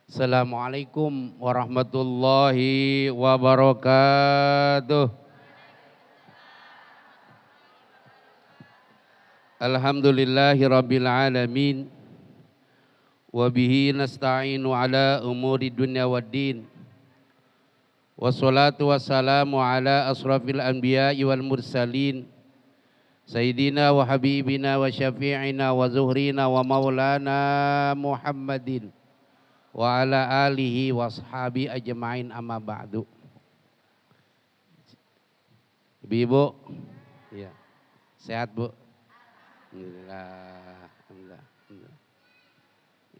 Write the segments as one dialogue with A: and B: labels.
A: Assalamualaikum warahmatullahi wabarakatuh. Alhamdulillahi rabbil alamin. Wabihi nasta'inu ala umuri dunya waddin. Wassalatu wassalamu ala asrafil anbiya'i wal mursalin. Sayyidina wa habibina wa syafi'ina wa zuhrina wa maulana Muhammadin wa ala alihi wa ashabi ajma'in amma ba'du. Ibu, ya, sehat Bu? Alhamdulillah, alhamdulillah.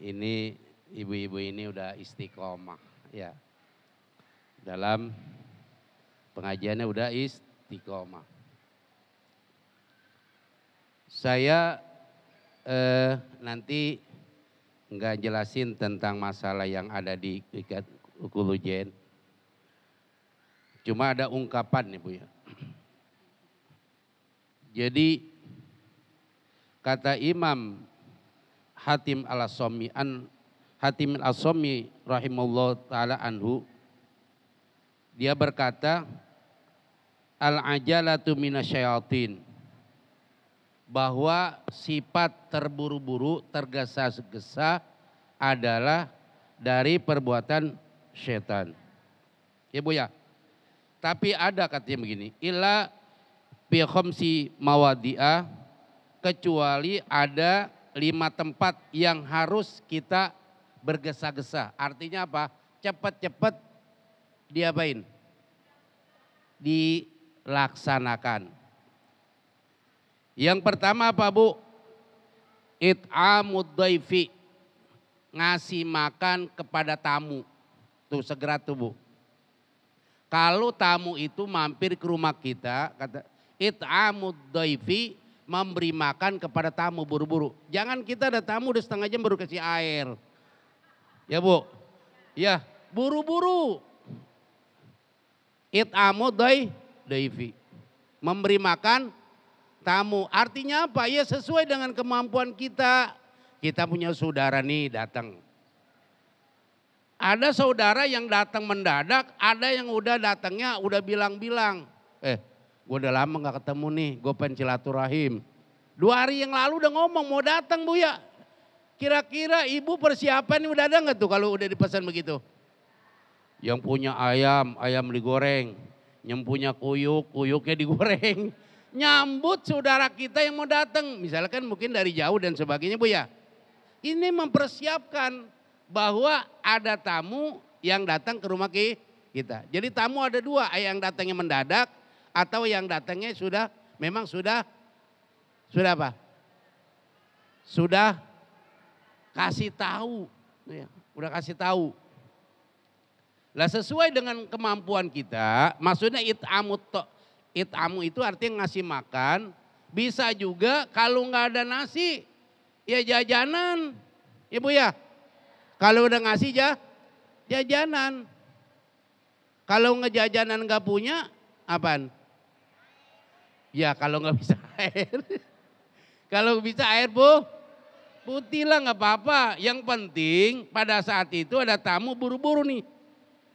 A: Ini ibu-ibu ini udah istiqomah ya. Dalam pengajiannya udah istiqomah. Saya nanti enggak jelasin tentang masalah yang ada di Ukulujen. Cuma ada ungkapan nih Bu ya. Jadi kata Imam Hatim al-As-Sommi Hatim al-Sommi rahimahullah taala anhu, dia berkata al-ajalatu minasyayatin, bahwa sifat terburu-buru, tergesa-gesa adalah dari perbuatan setan. Ya Bu ya. Tapi ada katanya begini, illa bi khamsi mawadi'ah, kecuali ada 5 tempat yang harus kita bergesa-gesa. Artinya apa? Cepat-cepat diapain? Dilaksanakan. Yang pertama apa Bu? It'amud dhaifi, ngasih makan kepada tamu. Tuh segera tuh Bu. Kalau tamu itu mampir ke rumah kita, kata it'amud dhaifi, memberi makan kepada tamu buru-buru. Jangan kita ada tamu udah setengah jam baru kasih air. Ya Bu. Ya, buru-buru. It'amud dhaifi, memberi makan tamu. Artinya apa? Ya sesuai dengan kemampuan kita. Kita punya saudara nih datang. Ada saudara yang datang mendadak, ada yang udah datangnya udah bilang-bilang. Gue udah lama gak ketemu nih, gue pengen silaturahim. 2 hari yang lalu udah ngomong mau datang Bu ya. Kira-kira ibu persiapan udah ada gak tuh kalau udah dipesan begitu? Yang punya ayam, ayam digoreng. Yang punya kuyuk, kuyuknya digoreng. Nyambut saudara kita yang mau datang, misalkan mungkin dari jauh dan sebagainya Bu ya. Ini mempersiapkan bahwa ada tamu yang datang ke rumah kita. Jadi tamu ada 2, yang datangnya mendadak atau yang datangnya memang sudah apa? Sudah kasih tahu, ya, udah kasih tahu. Lah sesuai dengan kemampuan kita, maksudnya it'amu itu artinya ngasih makan, bisa juga kalau nggak ada nasi, ya jajanan, ya Bu ya. Kalau udah ngasih jajanan. Kalau ngejajanan nggak punya, apaan? Ya kalau nggak bisa air. Kalau bisa air Bu, putih lah nggak apa-apa. Yang penting pada saat itu ada tamu buru-buru nih.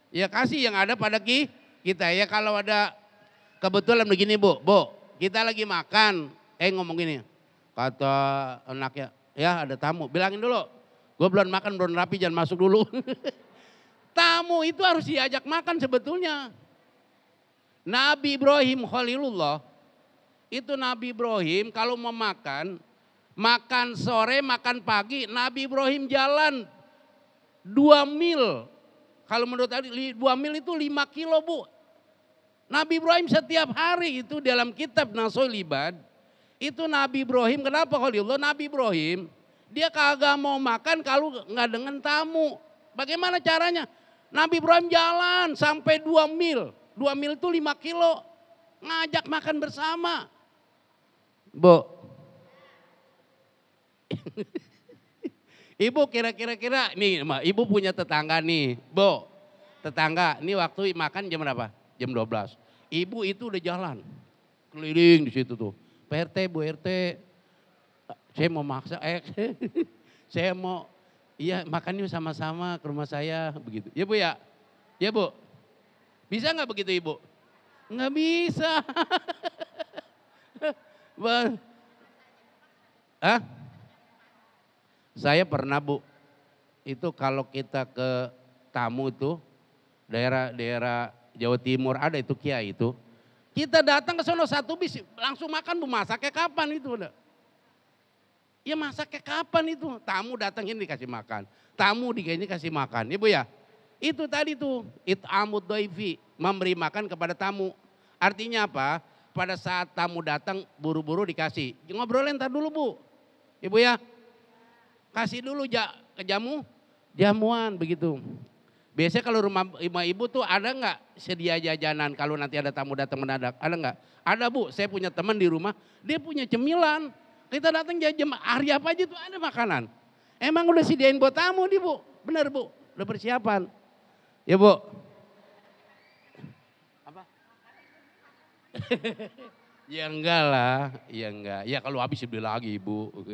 A: Ya kasih yang ada pada kita ya. Kalau ada kebetulan begini Bu, kita lagi makan, ngomong gini, kata anaknya, ya ada tamu, bilangin dulu, gue belum makan, belum rapi, jangan masuk dulu. Tamu itu harus diajak makan sebetulnya. Nabi Ibrahim Khalilullah, itu Nabi Ibrahim kalau mau makan sore, makan pagi, Nabi Ibrahim jalan 2 mil. Kalau menurut tadi 2 mil itu 5 kilo Bu. Nabi Ibrahim setiap hari itu dalam kitab Nasul Ibad, itu Nabi Ibrahim, kenapa Khalilullah? Nabi Ibrahim dia kagak mau makan kalau nggak dengan tamu. Bagaimana caranya? Nabi Ibrahim jalan sampai 2 mil. 2 mil itu 5 kilo. Ngajak makan bersama. Bu. Ibu kira-kira nih, ibu punya tetangga nih. Bu, tetangga, ini waktu makan jam berapa? Jam 12. Ibu itu udah jalan. Keliling di situ tuh. Pak RT, Bu RT, saya mau maksa, saya mau Iya makan yuk sama-sama ke rumah saya begitu. Ya Bu ya? Ya Bu? Bisa nggak begitu Ibu? Nggak bisa. Hah? Saya pernah Bu, itu kalau kita ke tamu itu, daerah Jawa Timur ada itu kiai itu. Kita datang ke sono satu bis, langsung makan Bu, masaknya kapan itu udah. Ya masaknya kapan itu, tamu datang ini dikasih makan. Tamu ini kasih makan, ya Bu ya. Itu tadi tuh, it'amud dhaifi, memberi makan kepada tamu. Artinya apa? Pada saat tamu datang buru-buru dikasih. Ngobrolin ntar dulu Bu. Ibu ya, kasih dulu jamuan begitu. Biasanya kalau rumah ibu tuh ada nggak sedia jajanan kalau nanti ada tamu datang mendadak? Ada nggak? Ada Bu, saya punya teman di rumah, dia punya cemilan. Kita datang jam hari apa aja tuh ada makanan. Emang udah sediain buat tamu nih Bu, bener Bu, udah persiapan. Ya Bu. Apa? Ya enggak lah, ya enggak. Ya kalau habis beli lagi Ibu.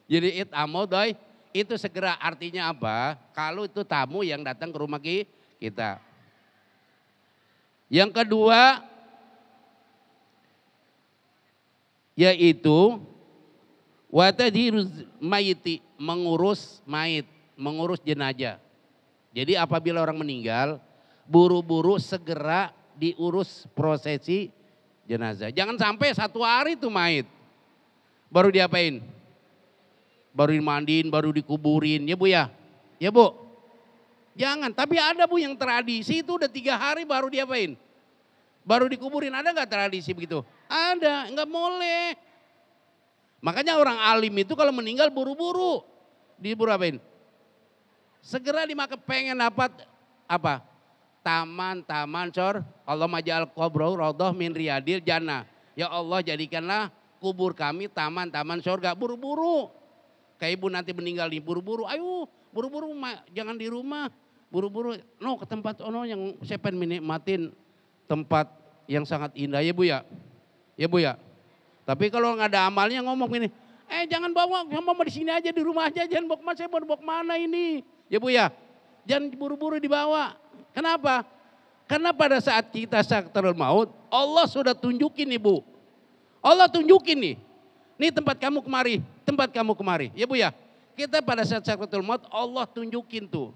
A: Jadi it'amudoi itu segera artinya apa? Kalau itu tamu yang datang ke rumah kita. Yang kedua yaitu watadhiruz mayiti, mengurus mayit, mengurus jenazah. Jadi apabila orang meninggal, buru-buru segera diurus prosesi jenazah. Jangan sampai 1 hari itu mayit. Baru diapain? Baru dimandiin, baru dikuburin, ya Bu ya? Ya Bu? Jangan, tapi ada Bu yang tradisi itu udah 3 hari baru diapain? Baru dikuburin, ada gak tradisi begitu? Ada, gak boleh. Makanya orang alim itu kalau meninggal buru-buru. Diburu apain? Segera dimakan, pengen apa? Taman sor. Allah majal qabroh raudhah min riyadil jannah. Ya Allah jadikanlah kubur kami taman surga. Buru-buru. Kayak ibu nanti meninggal nih buru-buru. Ayo buru-buru jangan di rumah. Buru-buru no ke tempat yang saya pengen menikmatin tempat yang sangat indah ya Bu ya. Ya Bu ya. Tapi kalau nggak ada amalnya ngomong ini, jangan bawa di sini aja di rumah aja, jangan bawa kemana, saya mau bawa kemana ini. Ya Bu ya. Jangan buru-buru dibawa. Kenapa? Karena pada saat kita sakaratul maut, Allah sudah tunjukin Ibu. Allah tunjukin nih. Nih tempat kamu kemari. Ya Bu ya. Kita pada saat sakaratul maut Allah tunjukin tuh.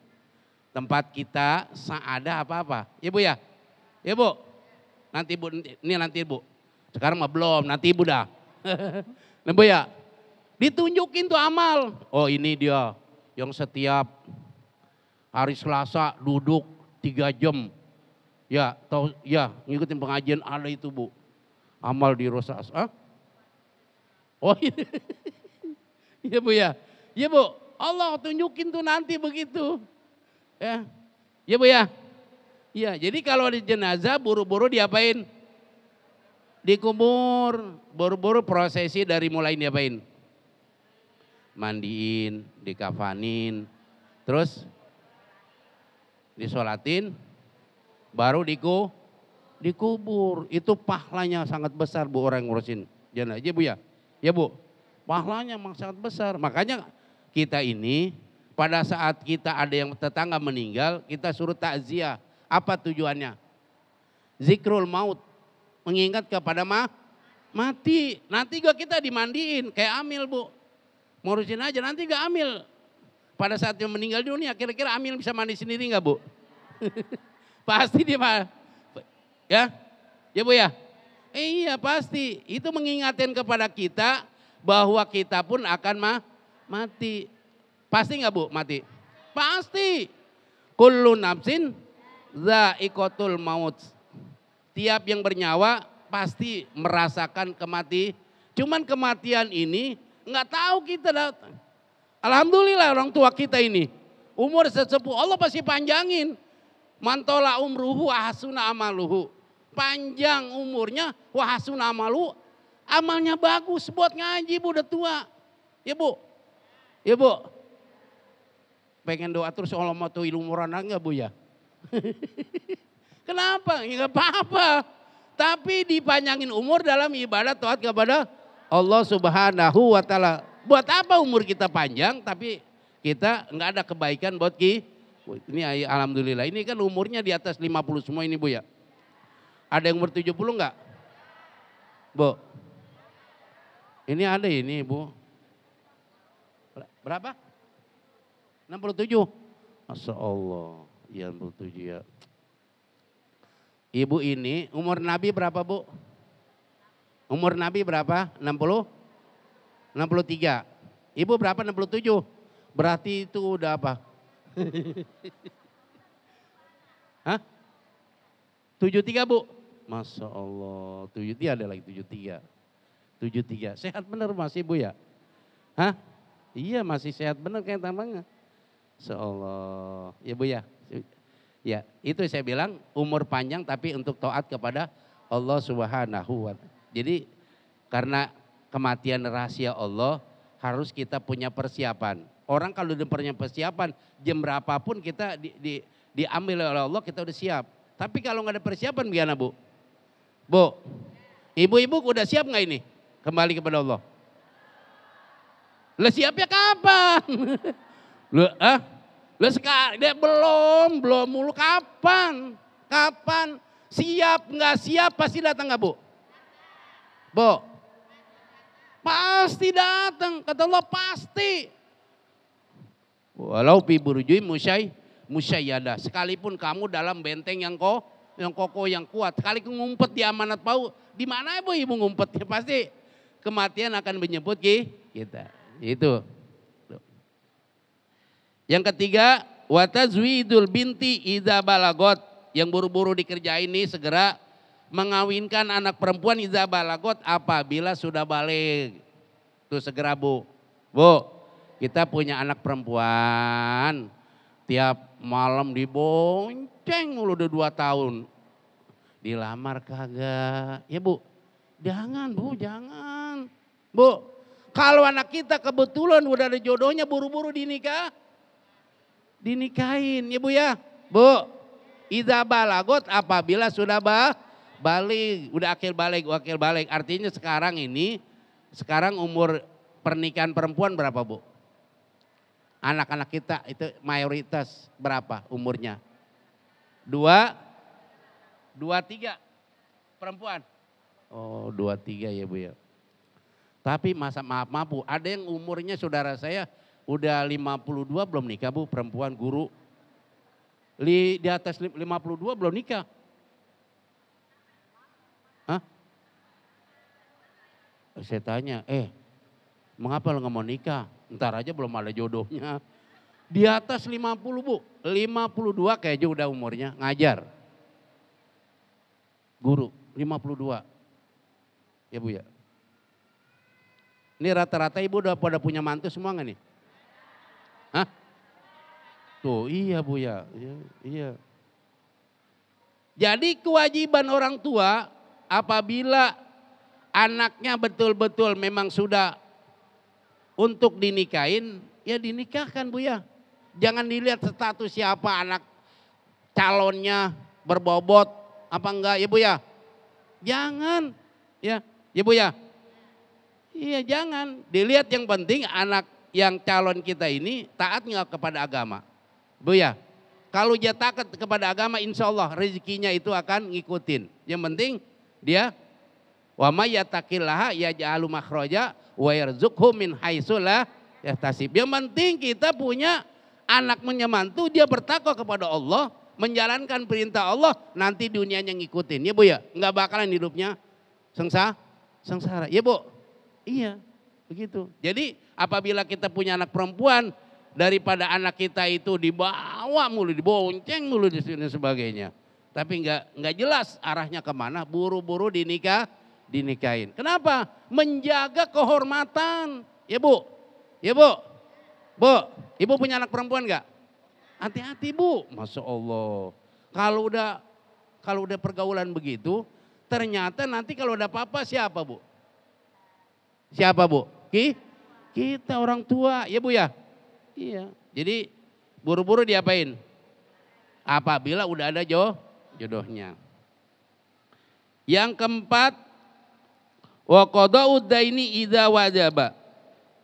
A: Tempat kita ada apa-apa. Ya Bu ya. Ya Bu. Nanti Bu, nanti Bu. Sekarang mah belum, nanti Ibu dah. Nah Bu ya. Ditunjukin tuh amal. Oh ini dia yang setiap hari Selasa duduk 3 jam. Ya, ngikutin pengajian ada itu Bu. Amal di Rosas. Oh iya. Ya Bu ya. Ya Bu, Allah tunjukin tuh nanti begitu. Ya. Ya Bu ya. Ya, jadi kalau di jenazah buru-buru diapain? Dikubur, buru-buru prosesi dari mulai diapain? Mandiin, dikafanin, terus disolatin, baru dikubur. Itu pahalanya sangat besar Bu orang ngurusin jenazah. Ya Bu ya. Ya Bu, pahalanya memang sangat besar. Makanya kita ini pada saat kita ada yang tetangga meninggal, kita suruh takziah. Apa tujuannya? Zikrul maut, mengingat kepada mati. Nanti juga kita dimandiin kayak Amil Bu. Ngurusin aja nanti gak Amil. Pada saat dia meninggal dunia, kira-kira Amil bisa mandi sendiri gak Bu? Pasti dia ya? Ya Bu ya? Iya pasti. Itu mengingatkan kepada kita bahwa kita pun akan mati. Pasti gak Bu mati? Pasti. Kullu nafsin dha'iqatul maut. Tiap yang bernyawa pasti merasakan kematian. Cuman kematian ini gak tahu kita datang. Alhamdulillah orang tua kita ini. Umur sesepuh Allah pasti panjangin. Mantola umruhu ahasuna amaluhu. Panjang umurnya wahasuna amaluhu. Amalnya bagus buat ngaji Bu udah tua. Ya Bu. Ya Bu. Pengen doa terus Allah mau tuh umuran enggak Bu ya? Kenapa? Ya enggak apa-apa. Tapi dipanjangin umur dalam ibadah taat kepada Allah Subhanahu wa taala. Buat apa umur kita panjang tapi kita nggak ada kebaikan buat ini alhamdulillah. Ini kan umurnya di atas 50 semua ini Bu ya. Ada yang umur 70 nggak? Bu. Ini ada ini Bu. Berapa? 67. Masya Allah. Ya 67 ya. Ibu ini umur Nabi berapa Bu? Umur Nabi berapa? 60? 63. Ibu berapa? 67. Berarti itu udah apa? Hah? 73 Bu? Masya Allah. 73 ada lagi 73. 73. Sehat bener masih Bu ya? Hah? Iya masih sehat bener kayak tambangnya. Masya Allah. Ya Bu ya? Ya itu saya bilang umur panjang tapi untuk taat kepada Allah Subhanahu wa Ta'ala. Jadi karena kematian rahasia Allah harus kita punya persiapan. Orang kalau udah punya persiapan jam berapapun kita diambil oleh Allah kita udah siap. Tapi kalau nggak ada persiapan gimana Bu? Bu, ibu-ibu udah siap nggak ini kembali kepada Allah? Lah siapnya kapan? Lah sekarang dia belum mulu kapan? Kapan? Siap nggak siap pasti datang nggak Bu? Bu, pasti datang. Kata Allah pasti. Walau fi burujui musyayyada. Sekalipun kamu dalam benteng yang kokoh yang kuat. Sekali ngumpet di amanat bau. Di mana ibu ngumpetnya pasti kematian akan menyebut kita. Itu. Yang ketiga, watazwidul binti idza balagot. Yang buru-buru dikerjain ini segera mengawinkan anak perempuan idza balagot apabila sudah balik. Tuh segera Bu. Bu, kita punya anak perempuan. Tiap malam dibonceng mulu udah 2 tahun. Dilamar kagak. Ya Bu, jangan Bu, jangan. Bu, kalau anak kita kebetulan udah ada jodohnya buru-buru dinikahin ya Bu ya. Bu, idza balagot apabila sudah balik, udah akil balik. Artinya sekarang umur pernikahan perempuan berapa Bu? Anak-anak kita itu mayoritas berapa umurnya? 23 perempuan. Oh 23 ya Bu ya. Tapi maaf Bu, ada yang umurnya saudara saya udah 52 belum nikah Bu, perempuan guru. Di atas 52 belum nikah. Hah? Saya tanya, mengapa lo gak mau nikah? Ntar aja belum ada jodohnya. Di atas 50 Bu, 52 kayaknya udah umurnya ngajar. Guru, 52. Ya Bu ya. Ini rata-rata ibu udah pada punya mantu semua gak nih? Hah? Tuh iya Bu ya, iya. Jadi kewajiban orang tua apabila anaknya betul-betul memang sudah untuk dinikahin, ya dinikahkan Bu ya. Jangan dilihat status siapa anak calonnya berbobot apa enggak ya Bu ya. Jangan ya Bu ya. Iya jangan, dilihat yang penting anak yang calon kita ini taat nggak kepada agama. Bu ya, kalau dia taat kepada agama insya Allah rezekinya itu akan ngikutin. Yang penting dia wa may yattaqillaha yaj'alu makhraja wa yarzuqhu min haitsu la yahtasib. Yang penting kita punya anak menyemantu dia bertakwa kepada Allah, menjalankan perintah Allah, nanti dunianya ngikutin. Ya Bu ya, nggak bakalan hidupnya sengsara. Ya Bu. Iya, begitu. Jadi apabila kita punya anak perempuan, daripada anak kita itu dibawa mulu, dibonceng mulu di sini sebagainya. Tapi nggak jelas arahnya kemana, buru-buru dinikahin. Kenapa? Menjaga kehormatan. Ya Bu, Bu, ibu punya anak perempuan nggak? Hati-hati Bu, Masya Allah. Kalau udah pergaulan begitu, ternyata nanti kalau ada apa-apa siapa Bu? Siapa Bu? Kita orang tua, ya Bu ya? Iya. Jadi buru-buru diapain? Apabila udah ada jodohnya. Yang keempat, wa qada'ud daini idza wajaba.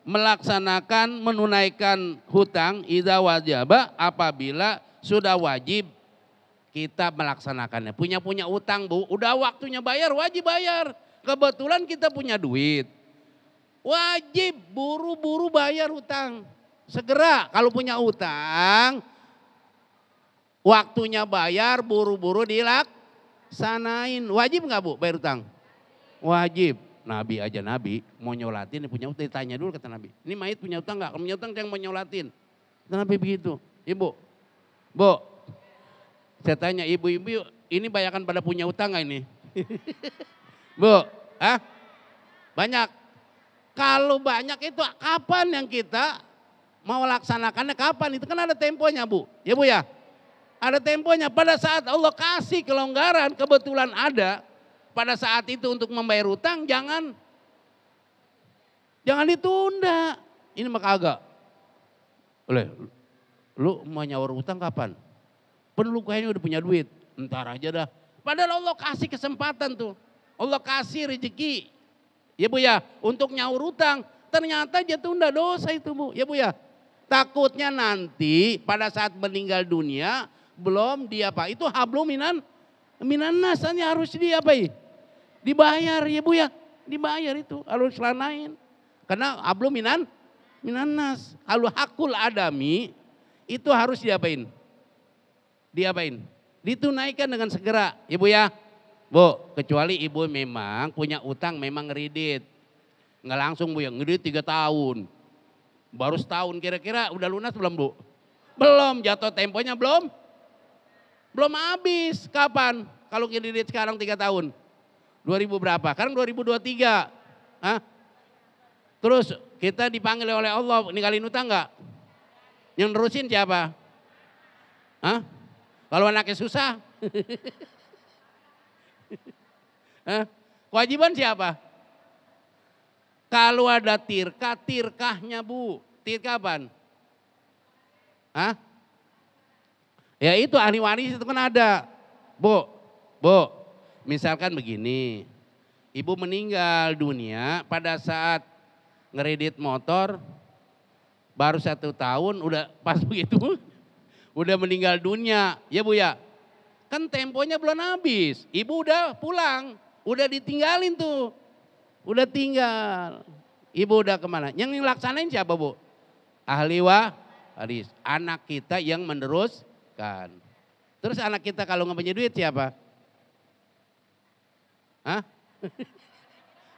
A: melaksanakan menunaikan hutang idza wajaba apabila sudah wajib kita melaksanakannya. Punya utang Bu, udah waktunya bayar wajib bayar. Kebetulan kita punya duit. Wajib buru-buru bayar hutang. Segera kalau punya utang waktunya bayar buru-buru dilaksanain. Wajib nggak Bu bayar hutang? Wajib. Nabi aja Nabi mau nyolatin punya utang, ditanya dulu kata Nabi. Ini mayit punya utang nggak? Kalau punya utang yang mau nyolatin. Kata Nabi begitu. Ibu, Bu, saya tanya ibu-ibu ini banyakan pada punya utang nggak ini? Bu, banyak. Kalau banyak itu kapan yang kita mau laksanakannya kapan? Itu kan ada temponya Bu. Ya Bu ya? Ada temponya. Pada saat Allah kasih kelonggaran kebetulan ada. Pada saat itu untuk membayar hutang jangan ditunda. Ini mah kagak. Oleh, lu mau nyawar hutang kapan? Perlu kayaknya udah punya duit. Entar aja dah. Padahal Allah kasih kesempatan tuh. Allah kasih rezeki. Ya Bu ya, untuk nyaur hutang. Ternyata dia tunda dosa itu Bu. Ya Bu ya. Takutnya nanti pada saat meninggal dunia belum dia apa? Itu hablum minan nas harus dibayar ya Bu ya. Dibayar itu harus selanain. Karena hablum minan nas. Kalau hakul adami itu harus diapain? Ditunaikan dengan segera ya Bu ya. Bu, kecuali ibu memang punya utang memang ngeridit. Nggak langsung Bu ya, ngeridit 3 tahun. Baru setahun kira-kira udah lunas belum Bu? Belum, jatuh temponya belum habis. Kapan? Kalau kredit sekarang 3 tahun. 2000 berapa? Sekarang 2023. Terus kita dipanggil oleh Allah ninggalin utang enggak? Yang nerusin siapa? Kalau anaknya susah? Kewajiban siapa? Kalau ada tirkahnya Bu. Tirkah kapan? Ya itu ahli waris itu kan ada. Bu, misalkan begini. Ibu meninggal dunia pada saat ngeredit motor. Baru 1 tahun udah pas begitu. Udah meninggal dunia. Ya Bu ya. Kan temponya belum habis. Ibu udah pulang. Udah ditinggalin tuh. Udah tinggal. Ibu udah kemana? Yang ngelaksanain siapa Bu? Ahli waris. Anak kita yang meneruskan. Terus anak kita kalau nggak punya duit siapa?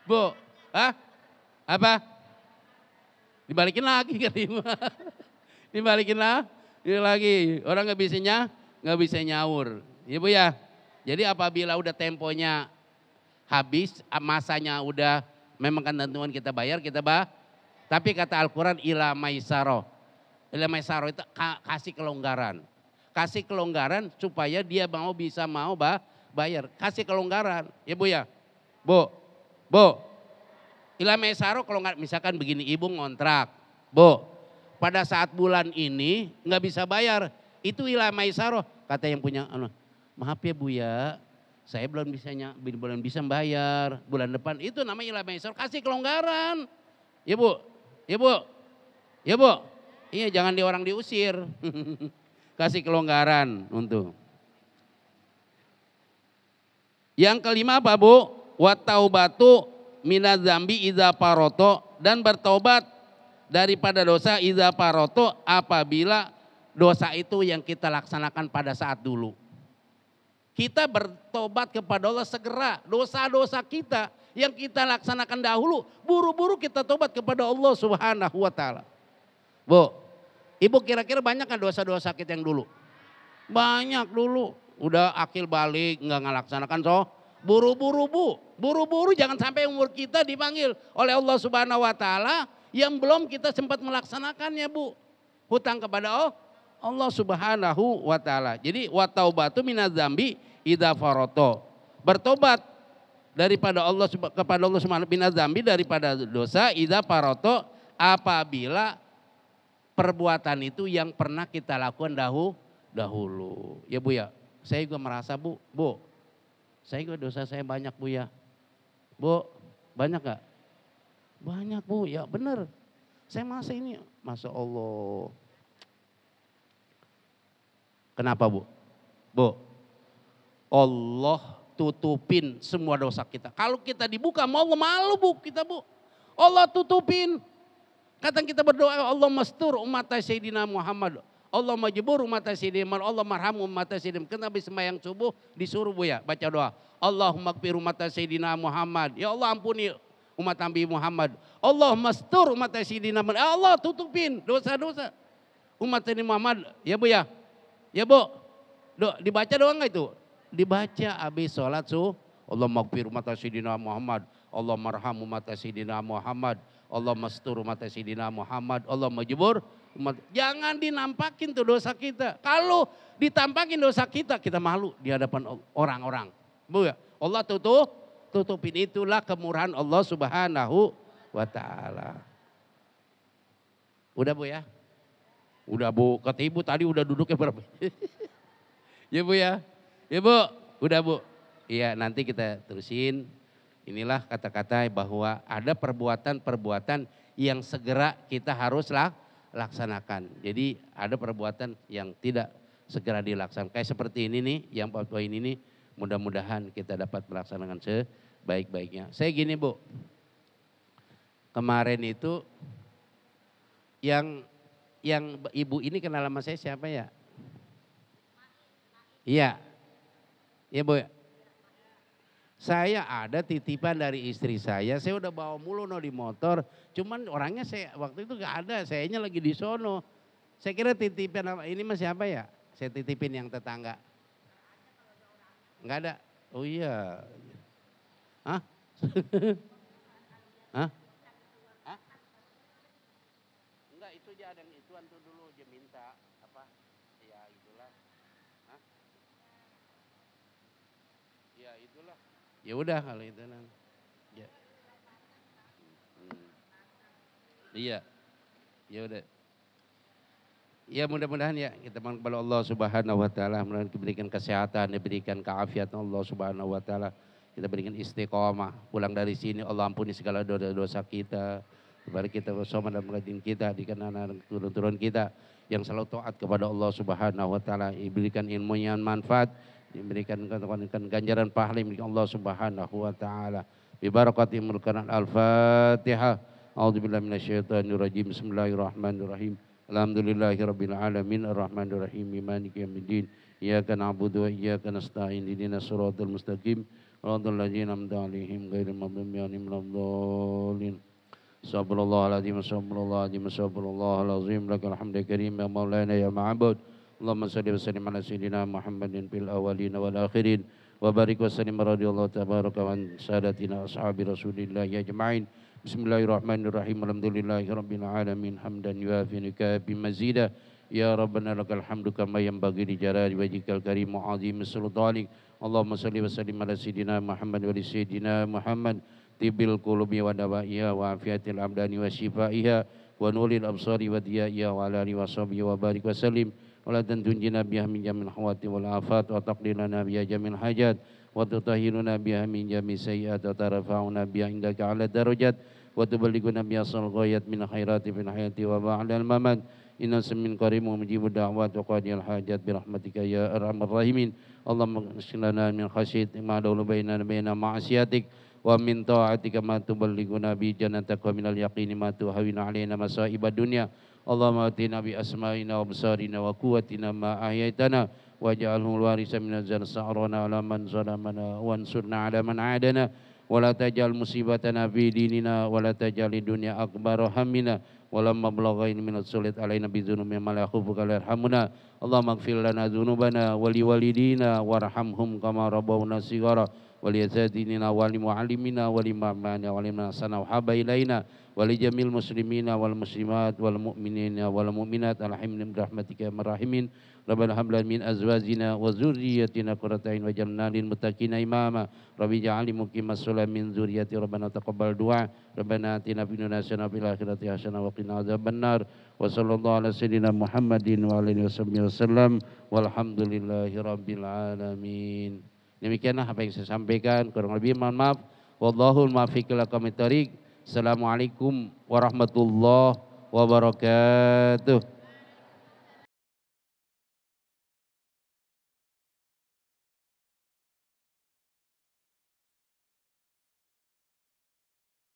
A: Bu? Apa? Dibalikin lagi kan Ibu. Dibalikin lagi. Orang nggak bisa nyaur. Ya Bu ya. Jadi apabila udah temponya habis, masanya udah memang kan tentuan kita bayar, tapi kata Al-Quran ila maisaro. Ila maisaro itu kasih kelonggaran. Kasih kelonggaran supaya dia bisa bayar. Kasih kelonggaran. Ya Bu ya. Bu. Ila maisaro kelonggaran. Misalkan begini, ibu ngontrak. Bu, pada saat bulan ini nggak bisa bayar. Itu ila maisaro. Kata yang punya, maaf ya Bu ya. Saya belum bisa bayar bulan depan. Itu namanya ilah maisar, kasih kelonggaran. Ya Bu. Iya jangan orang diusir. Kasih kelonggaran untuk. Yang kelima apa Bu? Wa taubatu minadz dzambi idza paroto, dan bertobat daripada dosa idza paroto apabila dosa itu yang kita laksanakan pada saat dulu. Kita bertobat kepada Allah segera. Dosa-dosa kita yang kita laksanakan dahulu, buru-buru kita tobat kepada Allah Subhanahu wa taala. Bu, Ibu kira-kira banyak kan dosa-dosa kita yang dulu? Banyak dulu. Udah akil balik, enggak ngelaksanakan buru-buru Bu. Buru-buru jangan sampai umur kita dipanggil oleh Allah Subhanahu wa taala yang belum kita sempat melaksanakannya Bu. Hutang kepada Allah Subhanahu wa taala. Jadi wa taubatu minadz dzambi idza faroto. Bertobat daripada Allah kepada Allah Subhanahu minadz dzambi daripada dosa idza faroto apabila perbuatan itu yang pernah kita lakukan dahulu. Ya Bu ya. Saya juga merasa Bu, saya juga dosa saya banyak Bu ya. Bu, banyak gak? Banyak Bu, ya benar. Saya masa ini, Masya Allah. Kenapa Bu? Bu, Allah tutupin semua dosa kita. Kalau kita dibuka, mau malu Bu kita Bu. Allah tutupin. Kadang kita berdoa, Allah mastur umat Sayyidina Muhammad. Allah majbur umat Sayyidina Muhammad. Allah marham umat Sayyidina Muhammad. Kenapa sembahyang subuh disuruh Bu ya, baca doa. Allahumma gfir umat Sayyidina Muhammad. Ya Allah ampuni umat Nabi Muhammad. Allah mastur umat Sayyidina Muhammad. Allah tutupin dosa-dosa umat Sayyidina Muhammad. Ya Bu ya. Ya Bu, dibaca doang nggak itu? Dibaca habis sholat Allah maghfir umat Sayyidina Muhammad. Allah marham umat Sayyidina Muhammad. Allah mastur umat Sayyidina Muhammad. Allah majbur umat. Jangan dinampakin tuh dosa kita. Kalau ditampakin dosa kita, kita malu di hadapan orang-orang. Bu ya, Allah tutupin, itulah kemurahan Allah Subhanahu wa ta'ala. Udah Bu ya? Udah Bu, kata Ibu tadi udah duduknya berapa? Ya Bu ya, ya Bu, udah Bu. Iya nanti kita terusin. Inilah kata-kata bahwa ada perbuatan-perbuatan yang segera kita harus laksanakan. Jadi ada perbuatan yang tidak segera dilaksanakan. Kayak seperti ini nih, yang poin ini mudah-mudahan kita dapat melaksanakan sebaik-baiknya. Saya gini Bu, kemarin itu yang Ibu ini kenal sama saya siapa ya? Iya. Iya Bu. Saya ada titipan dari istri saya udah bawa mulu di motor. Cuman orangnya saya waktu itu gak ada, sayanya lagi di sono. Saya kira titipan ini mas siapa ya? Saya titipin yang tetangga. Enggak ada? Oh iya. Hah? Hah? Itu aja ada yang ituan tuh dulu dia minta apa ya itulah. Hah? Ya itulah. Ya udah kalau itu nanti. Ya. Iya. Ya udah. Ya mudah-mudahan ya kita mohon kepada Allah Subhanahu wa taala mudah-mudahan diberikan kesehatan, diberikan keafiatan Allah Subhanahu wa taala. Kita berikan istiqomah. Pulang dari sini Allah ampuni segala dosa-dosa kita. Kepada kita bersama dan mengajian kita di kanan turun-turun kita yang selalu taat kepada Allah Subhanahu wa taala, diberikan ilmu yang manfaat, diberikan ganjaran pahala milik Allah Subhanahu wa taala. Bi barakati mulkan al-Fatihah. A'udzubillahi minasyaitonir rajim. Bismillahirrahmanirrahim. Alhamdulillahirabbil alamin arrahmanir rahim maliki yaumiddin. Iyyaka na'budu wa iyyaka nasta'in. Ihdinas siratal mustaqim. Shiratal ladzina an'amta 'alaihim ghairil maghdubi 'alaihim waladdallin. Subhanallahal-azim, subhanallahal-azim, subhanallahal-azim, lakal hamdu karim ya maulana ya ma'bud. Allahumma salli wa sallim ala sayyidina Muhammadin fil awwalin wal akhirin wa barik wa sallim radhiyallahu tabaraka wa sadatina ashabi Rasulillah ya jama'in. Bismillahirrahmanirrahim. Alhamdulillahi rabbil alamin hamdan yuafi nikabi mazida. Ya Rabbana lakal hamdu kama yanbaghi li jalali wajhikal karim wa 'azimi sultanik. Allahumma salli wa sallim ala sayyidina Muhammad wa li sayyidina Muhammad tibil qulubi wa dawaiha wa afiatil abdani wa shifaiha wa nuril absari wa diyaiha wa ala alihi wa sahbihi wa barik wa sallim wa la tunjina biha min jamil hawati wal afat wa taqlilana biha jamil hajat wa tutahhiruna biha min jamil sayyiat wa tarfa'una biha indaka ala darajat wa tuballighuna biha sal ghayat min khairati fil hayati wa ba'dal mamat. Inna samin karimu mujibu da'wat wa qadiyal hajat bi rahmatika ya arhamar rahimin. Allahumma qsim lana min khasyatik ma dawlu bainana ma'asiyatik wa min ta'atika ma tuballighuna bi jannatika wa minal yaqini ma tuhawwinu alaina masa'ibad dunya. Allahumma atina bi asma'ina wa absarina wa quwwatina ma ahyaitana waj'alhu al-warisa minaz sa'rana ala man zalamana wansurna ala man 'adana wa la taj'al musibatana fi dinina wa la taj'al dunya akbar hammina wa la mablagha minaz sulit alaina bi dzunubina ma la yakhufuka la yarhamuna. Allahumma ighfir lana dzunubana wa li walidina warhamhum kama rabbawna shighara وليزادنا ولمعلمنا ولمعمانا ولمناسنا وحب إلينا ولجميع المسلمين والمسلمات والمؤمنين والمؤمنات الحمد برحمتك يا الراحمين. ربنا هب لنا من أزواجنا وذريتنا قرة أعين واجعلنا للمتقين إماما. رب اجعلني مقيم الصلاة من ذريتي ربنا تقبل دعاء. ربنا آتنا في الدنيا حسنة وفي الآخرة حسنة وقنا عذاب النار. وصلى الله على سيدنا محمد وعلى آله وصحبه وسلم والحمد لله رب العالمين. Demikianlah apa yang saya sampaikan, kurang lebih mohon maaf. Wallahul muwaffiq ila aqwamit thoriq. Assalamualaikum warahmatullahi wabarakatuh.